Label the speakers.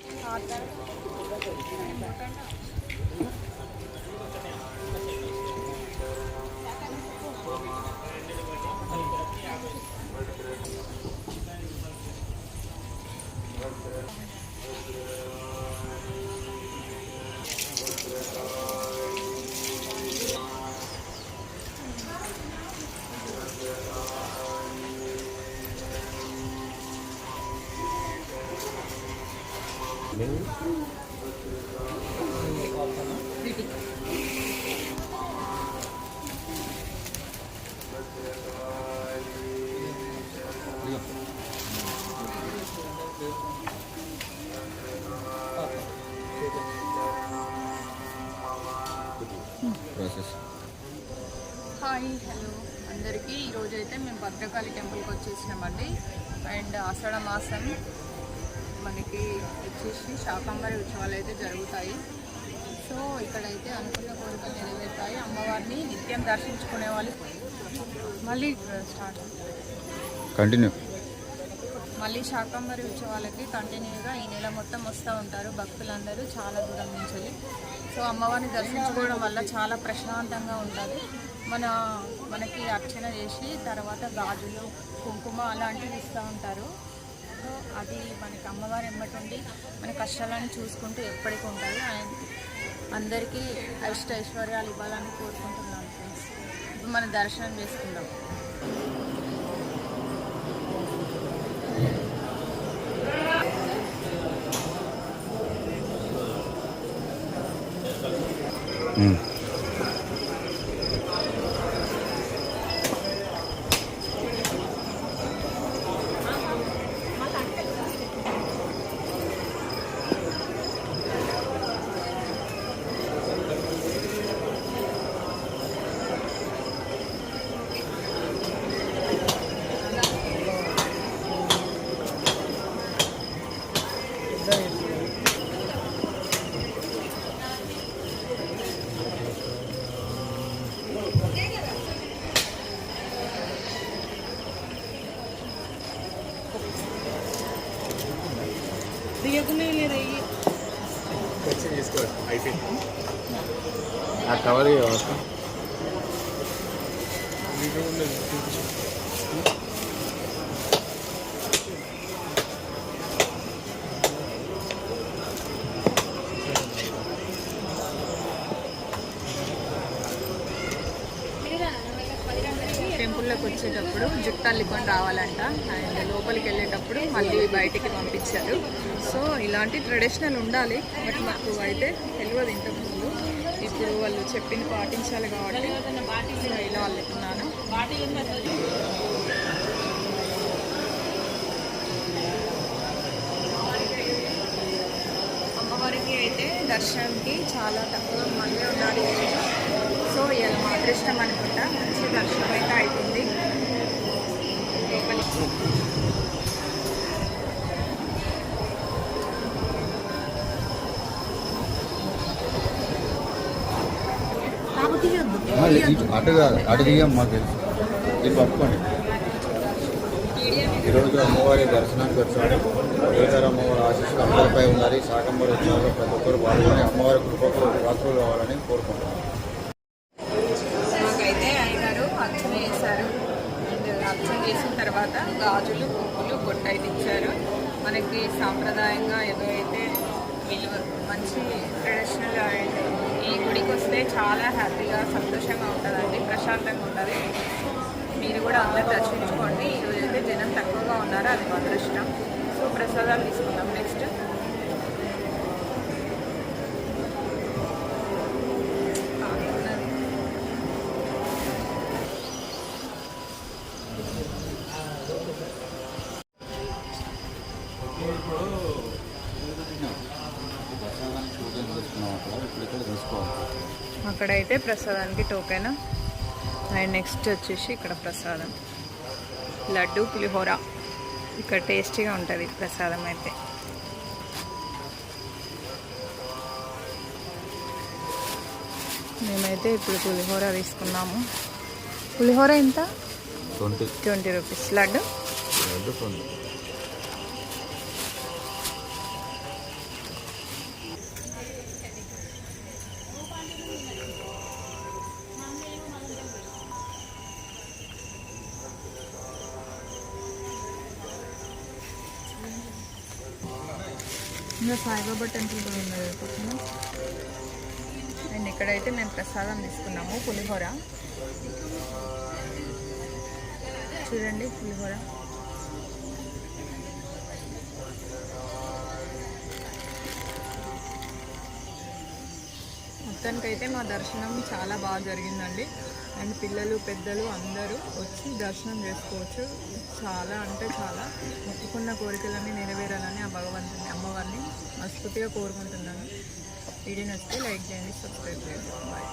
Speaker 1: Hi hello అందరికీ ఈరోజైతే మేము భద్రకాళి టెంపుల్కి వచ్చేసినామండి. అండ్ ఆషాఢ మాసం మనకి వచ్చేసి శాకంబరి ఉత్సవాలు అయితే జరుగుతాయి. సో ఇక్కడైతే అనుకున్న కోరికలు నెరవేరుతాయి. అమ్మవారిని నిత్యం దర్శించుకునే వాళ్ళు మళ్ళీ మళ్ళీ శాకంబరి ఉత్సవాలకి కంటిన్యూగా ఈ నెల మొత్తం వస్తూ ఉంటారు భక్తులందరూ చాలా దూరం నుంచి. సో అమ్మవారిని దర్శించుకోవడం వల్ల చాలా ప్రశాంతంగా ఉంటుంది. మనకి అర్చన చేసి తర్వాత గాజులు కుంకుమ అలాంటివి ఇస్తూ ఉంటారు. సో అది మనకి అమ్మవారి ఎమ్మటుండి మన కష్టాలను చూసుకుంటూ ఎప్పటికీ ఉంటుంది. అందరికీ ఐశ్వర్యాలు ఇవ్వాలని కోరుకుంటున్నాను ఫ్రెండ్స్. ఇప్పుడు మనం దర్శనం చేసుకుందాం.
Speaker 2: కవర్ వ్యవస్థ
Speaker 1: టెంపుల్లోకి వచ్చేటప్పుడు జుట్టు అల్లుకొని రావాలంట. అండ్ లోపలికి వెళ్ళేటప్పుడు మళ్ళీ బయటికి పంపించారు. సో ఇలాంటి ట్రెడిషనల్ ఉండాలి. బట్ మాకు అయితే తెలియదు ఇంతకుముందు. ఇప్పుడు వాళ్ళు చెప్పింది పాటించాలి కాబట్టి ఇలా అల్లుకున్నాను. అమ్మవారికి అయితే దర్శనంకి చాలా తక్కువ మంది ఉండాలి. సో ఇలా మా అదృష్టం అనుకుంటా మంచి దర్శనం అయితే అవుతుంది. లోపలికి
Speaker 2: అటు దిగాం మాకు తెలుసు. ఇది పట్టుకోండి. ఈరోజు అమ్మవారి దర్శనానికి వచ్చాడు. ఏదైనా అమ్మవారి ఆశీస్సులు అందరిపై ఉండాలి. శాకంబరి ఉత్సవాల్లో ప్రతి ఒక్కరు పాల్గొని అమ్మవారి కృపకు పాత్రలు కావాలని కోరుకుంటున్నాను.
Speaker 1: మాకైతే అయ్యగారు అర్చన చేశారు. అండ్ అర్చన చేసిన తర్వాత గాజులు పువ్వులు బొట్టైతే ఇచ్చారు. మనకి సాంప్రదాయంగా ఏదైతే విలువ మంచి ట్రెడిషనల్. అండ్ ఈ గుడికి వస్తే చాలా హ్యాపీగా సంతోషంగా ఉంటుందండి, ప్రశాంతంగా ఉంటుంది. మీరు కూడా అందరూ దర్శించుకోండి. ఈరోజు అయితే జనం తక్కువగా ఉన్నారు, అది మా అదృష్టం. సో ప్రసాదాలు తీసుకుందాం. నెక్స్ట్ అక్కడైతే ప్రసాదానికి టోకెన్. అండ్ నెక్స్ట్ వచ్చేసి ఇక్కడ ప్రసాదం లడ్డు పులిహోర. ఇక్కడ టేస్టీగా ఉంటుంది ప్రసాదం అయితే. మేమైతే ఇప్పుడు పులిహోర తీసుకున్నాము. పులిహోర ఎంత? 20 రూపీస్. లడ్డు ఇంకా సాయిబాబా టెంపుల్ కూడా ఉన్నది పక్కన. అండ్ ఇక్కడైతే మేము ప్రసాదం తీసుకున్నాము, పులిహోర. చూడండి పులిహోర. మొత్తానికైతే మా దర్శనం చాలా బాగా జరిగిందండి. అండ్ పిల్లలు పెద్దలు అందరూ వచ్చి దర్శనం చేసుకోవచ్చు. చాలా అంటే చాలా మొక్కుకున్న కోరికలన్నీ నెరవేరాలని ఆ భగవంతుని అమ్మవారిని మనస్ఫూర్తిగా కోరుకుంటున్నాను. వీడియో నచ్చితే లైక్ చేయండి, సబ్స్క్రైబ్ చేయండి. బాయ్.